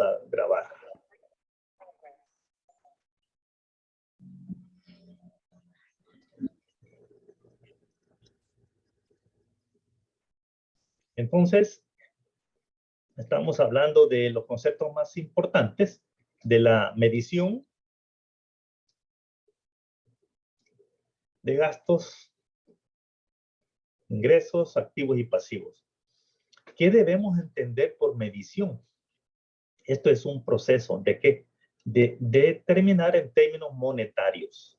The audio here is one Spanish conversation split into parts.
a grabar. Entonces, estamos hablando de los conceptos más importantes de la medición de gastos, ingresos, activos y pasivos. ¿Qué debemos entender por medición? Esto es un proceso de ¿qué? De determinar en términos monetarios,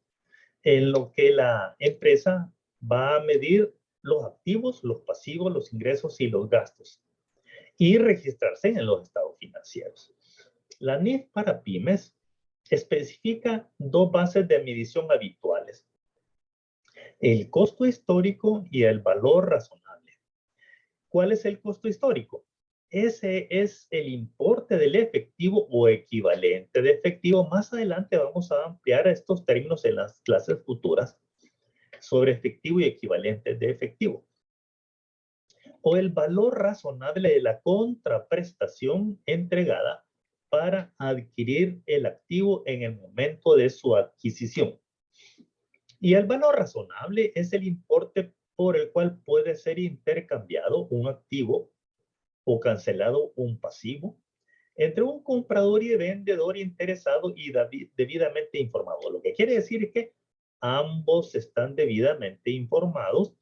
en lo que la empresa va a medir los activos, los pasivos, los ingresos y los gastos, y registrarse en los estados financieros. La NIF para pymes especifica dos bases de medición habituales: el costo histórico y el valor razonable. ¿Cuál es el costo histórico? Ese es el importe del efectivo o equivalente de efectivo. Más adelante vamos a ampliar estos términos en las clases futuras sobre efectivo y equivalente de efectivo. O el valor razonable de la contraprestación entregada para adquirir el activo en el momento de su adquisición. Y el valor razonable es el importe por el cual puede ser intercambiado un activo o cancelado un pasivo entre un comprador y vendedor interesado y debidamente informado. Lo que quiere decir es que ambos están debidamente informados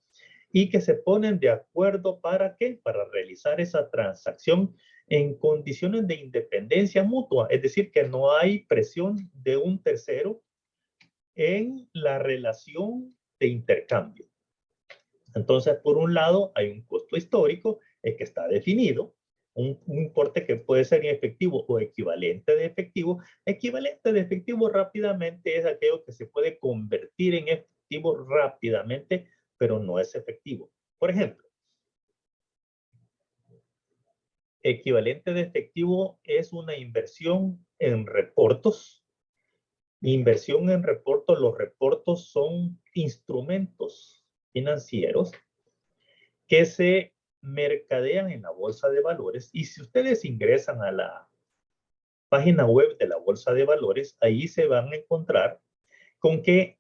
y que se ponen de acuerdo ¿para qué? Para realizar esa transacción en condiciones de independencia mutua. Es decir, que no hay presión de un tercero en la relación de intercambio. Entonces, por un lado, hay un costo histórico que está definido, un importe que puede ser efectivo o equivalente de efectivo. Equivalente de efectivo rápidamente es aquello que se puede convertir en efectivo rápidamente, pero no es efectivo. Por ejemplo, equivalente de efectivo es una inversión en reportos. Inversión en reportos, los reportos son instrumentos financieros que se mercadean en la bolsa de valores. Y si ustedes ingresan a la página web de la bolsa de valores, ahí se van a encontrar con que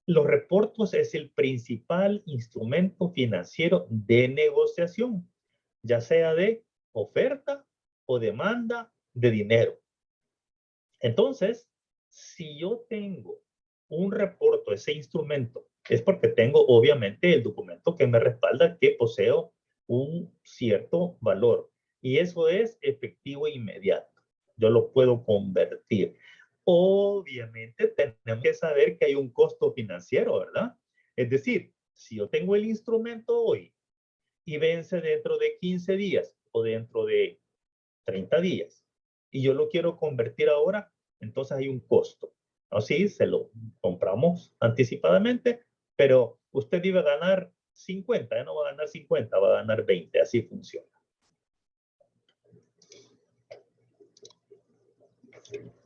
los reportos es el principal instrumento financiero de negociación, ya sea de oferta o demanda de dinero. Entonces, si yo tengo un reporte, ese instrumento, es porque tengo obviamente el documento que me respalda que poseo un cierto valor. Y eso es efectivo inmediato. Yo lo puedo convertir. Obviamente tenemos que saber que hay un costo financiero, ¿verdad? Es decir, si yo tengo el instrumento hoy y vence dentro de 15 días o dentro de 30 días y yo lo quiero convertir ahora, entonces hay un costo. Así se lo compramos anticipadamente, pero usted iba a ganar 50, ya no va a ganar 50, va a ganar 20, así funciona.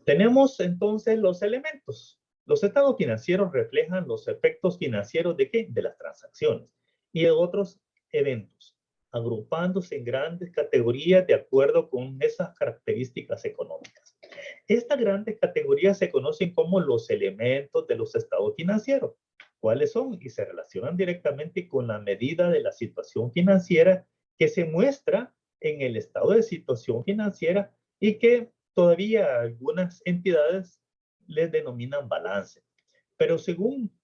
Tenemos entonces los elementos. Los estados financieros reflejan los efectos financieros ¿de qué? De las transacciones y de otros eventos, agrupándose en grandes categorías de acuerdo con esas características económicas. Estas grandes categorías se conocen como los elementos de los estados financieros. ¿Cuáles son? Y se relacionan directamente con la medida de la situación financiera que se muestra en el estado de situación financiera y que todavía algunas entidades les denominan balance. Pero según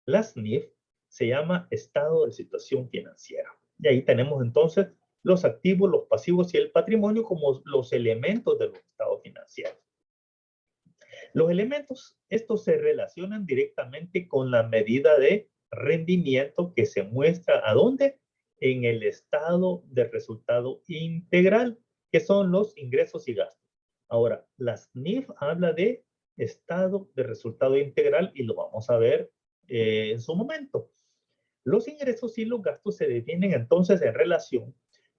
las NIF, se llama estado de situación financiera. Y ahí tenemos entonces los activos, los pasivos y el patrimonio como los elementos de los estados financieros. Los elementos, estos se relacionan directamente con la medida de rendimiento que se muestra ¿a dónde? En el estado de resultado integral, que son los ingresos y gastos. Ahora, las NIF habla de estado de resultado integral y lo vamos a ver en su momento. Los ingresos y los gastos se definen entonces en relación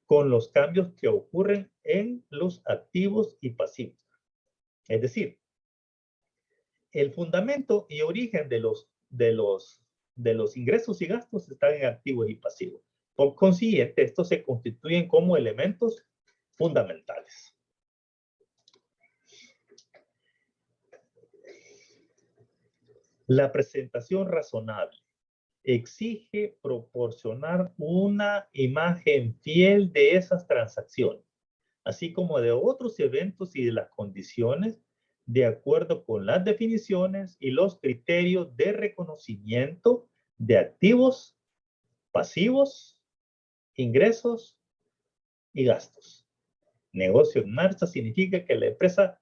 con los cambios que ocurren en los activos y pasivos. Es decir, el fundamento y origen de los ingresos y gastos están en activos y pasivos. Por consiguiente, estos se constituyen como elementos fundamentales. La presentación razonable exige proporcionar una imagen fiel de esas transacciones, así como de otros eventos y de las condiciones, de acuerdo con las definiciones y los criterios de reconocimiento de activos, pasivos, ingresos y gastos. Negocio en marcha significa que la empresa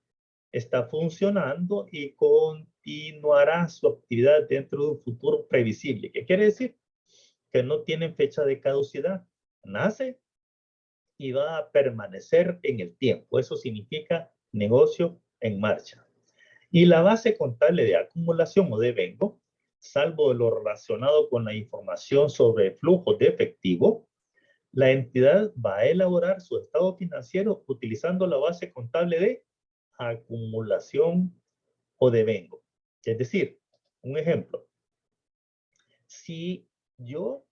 está funcionando y continuará su actividad dentro de un futuro previsible. ¿Qué quiere decir? Que no tienen fecha de caducidad. Nace y va a permanecer en el tiempo. Eso significa negocio en marcha. Y la base contable de acumulación o de vengo, salvo lo relacionado con la información sobre flujos de efectivo, la entidad va a elaborar su estado financiero utilizando la base contable de acumulación o de vengo. Es decir, un ejemplo, si yo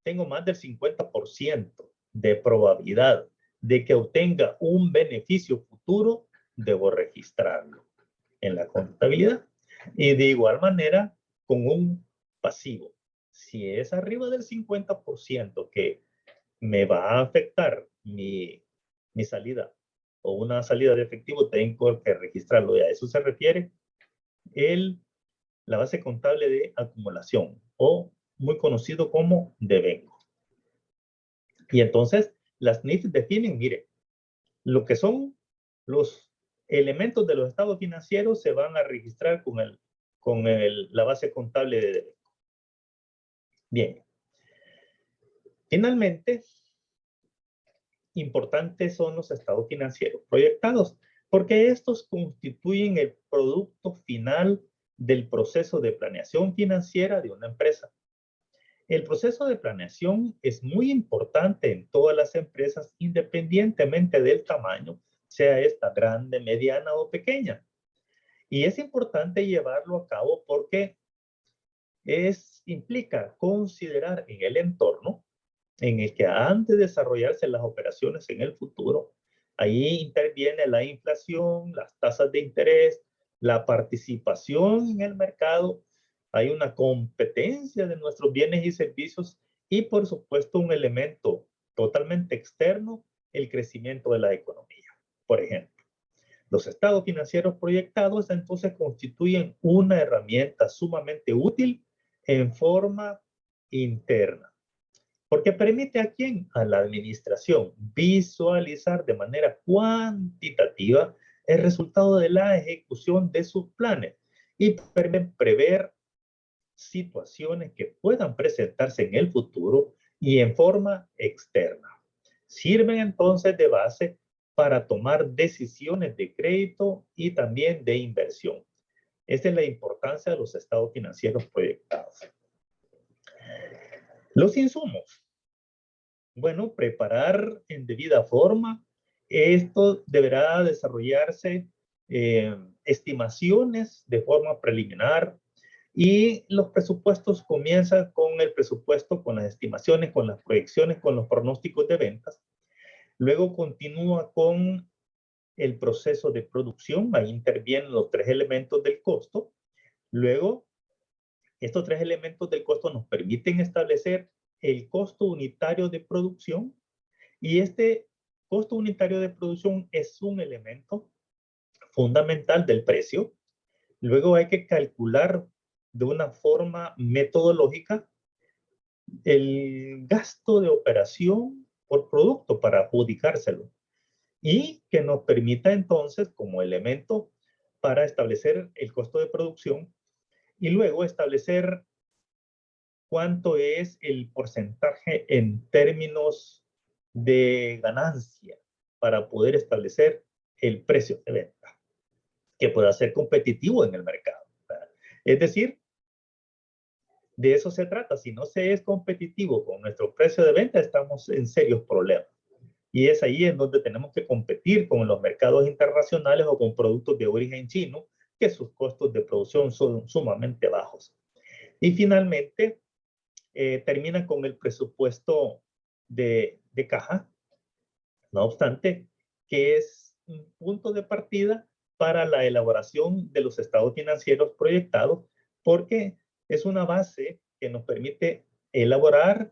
tengo más del 50% de probabilidad de que obtenga un beneficio futuro, debo registrarlo en la contabilidad. Y de igual manera, con un pasivo. Si es arriba del 50% que me va a afectar mi salida o una salida de efectivo, tengo que registrarlo. Y a eso se refiere la base contable de acumulación o muy conocido como devengo. Y entonces las NIF definen, mire, lo que son los elementos de los estados financieros se van a registrar con la base contable de devengo. Bien. Finalmente, importantes son los estados financieros proyectados, porque estos constituyen el producto final del proceso de planeación financiera de una empresa. El proceso de planeación es muy importante en todas las empresas, independientemente del tamaño, sea esta grande, mediana o pequeña. Y es importante llevarlo a cabo porque implica considerar en el entorno en el que han de desarrollarse las operaciones en el futuro. Ahí interviene la inflación, las tasas de interés, la participación en el mercado. Hay una competencia de nuestros bienes y servicios y, por supuesto, un elemento totalmente externo, el crecimiento de la economía. Por ejemplo, los estados financieros proyectados entonces constituyen una herramienta sumamente útil en forma interna. Porque permite a quién? A la administración visualizar de manera cuantitativa el resultado de la ejecución de sus planes y prever situaciones que puedan presentarse en el futuro y en forma externa. Sirven entonces de base para tomar decisiones de crédito y también de inversión. Esta es la importancia de los estados financieros proyectados. Los insumos. Bueno, preparar en debida forma. Esto deberá desarrollarse estimaciones de forma preliminar y los presupuestos comienzan con el presupuesto, con las estimaciones, con las proyecciones, con los pronósticos de ventas. Luego continúa con el proceso de producción. Ahí intervienen los tres elementos del costo. Luego, estos tres elementos del costo nos permiten establecer el costo unitario de producción y este costo unitario de producción es un elemento fundamental del precio. Luego hay que calcular de una forma metodológica el gasto de operación por producto para adjudicárselo y que nos permita entonces como elemento para establecer el costo de producción y luego establecer cuánto es el porcentaje en términos de ganancia para poder establecer el precio de venta que pueda ser competitivo en el mercado. ¿Verdad? Es decir, de eso se trata. Si no se es competitivo con nuestro precio de venta, estamos en serios problemas. Y es ahí en donde tenemos que competir con los mercados internacionales o con productos de origen chino, que sus costos de producción son sumamente bajos. Y finalmente, termina con el presupuesto de caja, no obstante, que es un punto de partida para la elaboración de los estados financieros proyectados, porque es una base que nos permite elaborar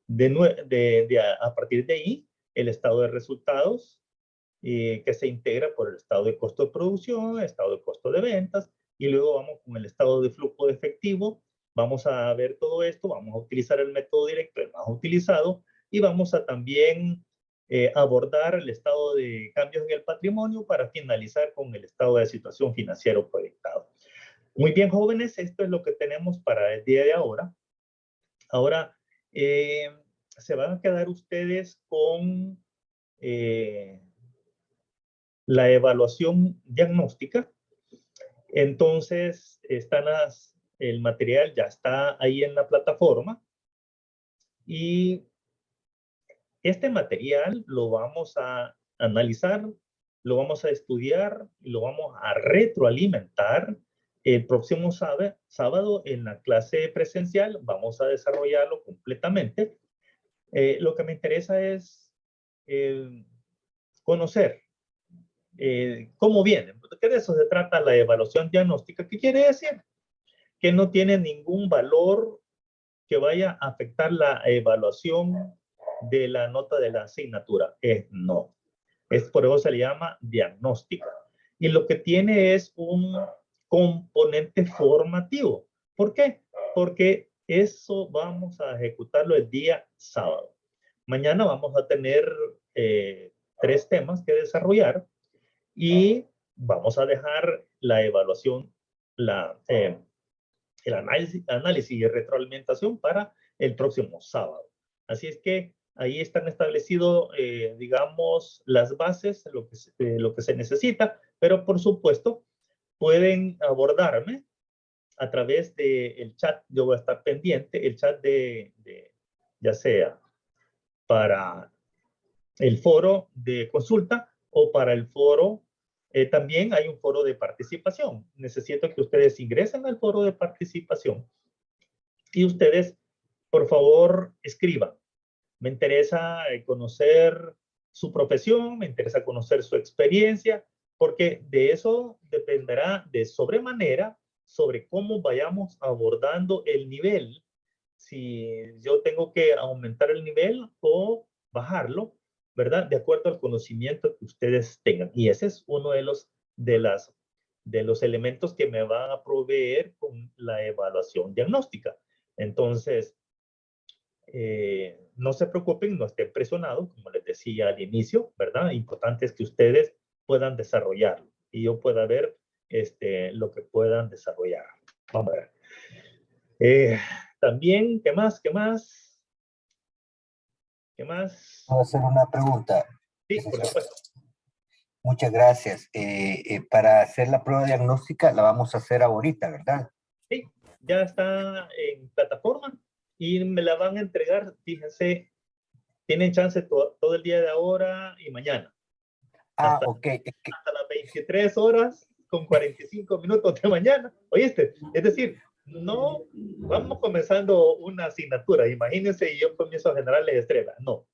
a partir de ahí el estado de resultados que se integra por el estado de costo de producción, el estado de costo de ventas, y luego vamos con el estado de flujo de efectivo. Vamos a ver todo esto, vamos a utilizar el método directo, el más utilizado, y vamos a también abordar el estado de cambios en el patrimonio para finalizar con el estado de situación financiera proyectado. Muy bien, jóvenes, esto es lo que tenemos para el día de ahora. Ahora, se van a quedar ustedes con la evaluación diagnóstica. Entonces, el material ya está ahí en la plataforma y este material lo vamos a analizar, lo vamos a estudiar y lo vamos a retroalimentar el próximo sábado en la clase presencial. Vamos a desarrollarlo completamente. Lo que me interesa es conocer cómo viene. ¿Qué de eso se trata la evaluación diagnóstica? ¿Qué quiere decir? Que no tiene ningún valor que vaya a afectar la evaluación de la nota de la asignatura. No. Por eso se le llama diagnóstica. Y lo que tiene es un componente formativo. ¿Por qué? Porque eso vamos a ejecutarlo el día sábado. Mañana vamos a tener 3 temas que desarrollar y vamos a dejar la evaluación, el análisis y retroalimentación para el próximo sábado. Así es que ahí están establecidos, digamos, las bases, lo que se necesita, pero por supuesto pueden abordarme a través del chat. Yo voy a estar pendiente, el chat ya sea para el foro de consulta o para el foro. También hay un foro de participación. Necesito que ustedes ingresen al foro de participación y ustedes, por favor, escriban. Me interesa conocer su profesión, me interesa conocer su experiencia, porque de eso dependerá de sobremanera sobre cómo vayamos abordando el nivel. Si yo tengo que aumentar el nivel o bajarlo, ¿verdad? De acuerdo al conocimiento que ustedes tengan. Y ese es uno de los elementos que me van a proveer con la evaluación diagnóstica. Entonces, no se preocupen, no estén presionados, como les decía al inicio, ¿verdad? Importante es que ustedes puedan desarrollarlo y yo pueda ver lo que puedan desarrollar. Vamos a ver. También, ¿qué más? ¿Qué más? ¿Qué más? Puedo hacer una pregunta. Sí, por supuesto. Muchas gracias. Para hacer la prueba diagnóstica la vamos a hacer ahorita, ¿verdad? Sí, ya está en plataforma y me la van a entregar, fíjense, tienen chance todo el día de ahora y mañana. Ah, ok. Hasta las 23 horas con 45 minutos de mañana. ¿Oíste? Es decir, no vamos comenzando una asignatura. Imagínense y yo comienzo a generarles estrella. No,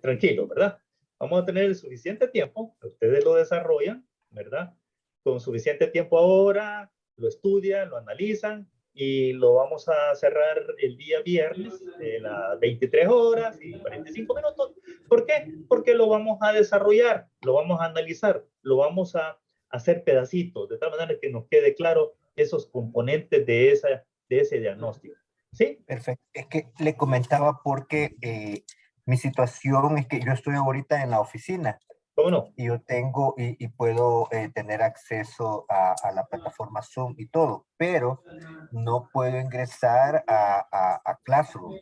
tranquilo, ¿verdad? Vamos a tener el suficiente tiempo, ustedes lo desarrollan, ¿verdad? Con suficiente tiempo ahora, lo estudian, lo analizan y lo vamos a cerrar el día viernes de las 23 horas y 45 minutos. ¿Por qué? Porque lo vamos a desarrollar, lo vamos a analizar, lo vamos a hacer pedacitos, de tal manera que nos quede claro esos componentes de ese diagnóstico. ¿Sí? Perfecto. Es que le comentaba porque mi situación es que yo estoy ahorita en la oficina. ¿Cómo no? Y yo tengo y puedo tener acceso a la plataforma Zoom y todo, pero no puedo ingresar a Classroom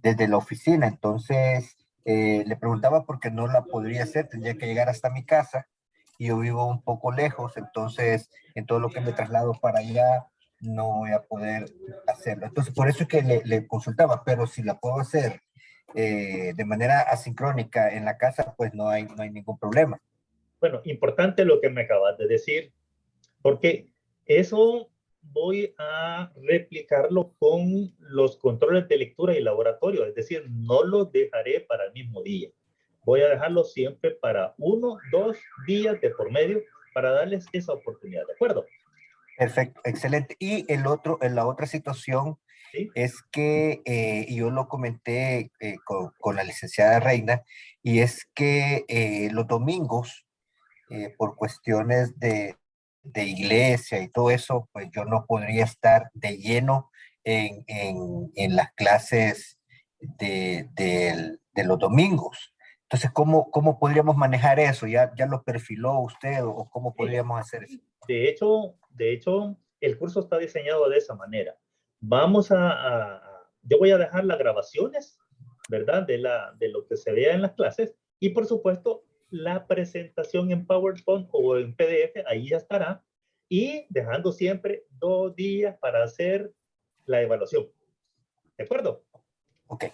desde la oficina. Entonces, le preguntaba por qué no la podría hacer, tendría que llegar hasta mi casa y yo vivo un poco lejos, entonces en todo lo que me traslado para allá no voy a poder hacerlo. Entonces, por eso es que le consultaba, pero si la puedo hacer de manera asincrónica en la casa, pues no hay ningún problema. Bueno, importante lo que me acabas de decir, porque eso voy a replicarlo con los controles de lectura y laboratorio, es decir, no los dejaré para el mismo día. Voy a dejarlo siempre para 1, 2 días de por medio para darles esa oportunidad, ¿de acuerdo? Perfecto, excelente. Y en la otra situación ¿Sí? es que, y yo lo comenté con la licenciada Reina, y es que los domingos, por cuestiones de iglesia y todo eso, pues yo no podría estar de lleno en las clases de los domingos. Entonces, ¿cómo podríamos manejar eso? ¿Ya lo perfiló usted o cómo Sí. podríamos hacer eso? De hecho, el curso está diseñado de esa manera. Vamos yo voy a dejar las grabaciones, ¿verdad? De lo que se vea en las clases y por supuesto la presentación en PowerPoint o en PDF, ahí ya estará. Y dejando siempre 2 días para hacer la evaluación. ¿De acuerdo? Ok,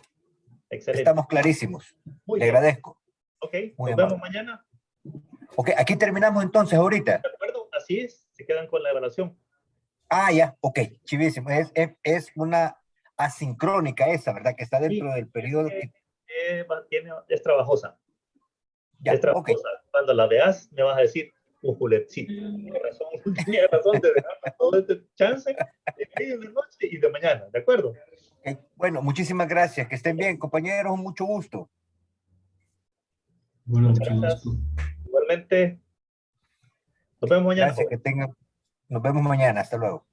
Excelente. estamos clarísimos. Muy Le bien. agradezco. Ok, Muy nos vemos amable. mañana. Ok, aquí terminamos entonces ahorita. ¿De acuerdo? Así es. Se quedan con la evaluación. Ah, ya, ok, chivísimo. Es una asincrónica esa, ¿verdad? Que está Y dentro del periodo eh, que... es trabajosa. Es Ya, ok. tramposa. Cuando la veas, me vas a decir, Julet, sí, tenía razón de dejarme todo este chance de medio de noche y de mañana, ¿de acuerdo? Ok. Bueno, muchísimas gracias. Que estén bien, compañeros. Mucho gusto. Bueno, Muchas mucho gracias. gusto. Igualmente, nos vemos mañana, Gracias, joven. que tengan. Nos vemos mañana. Hasta luego.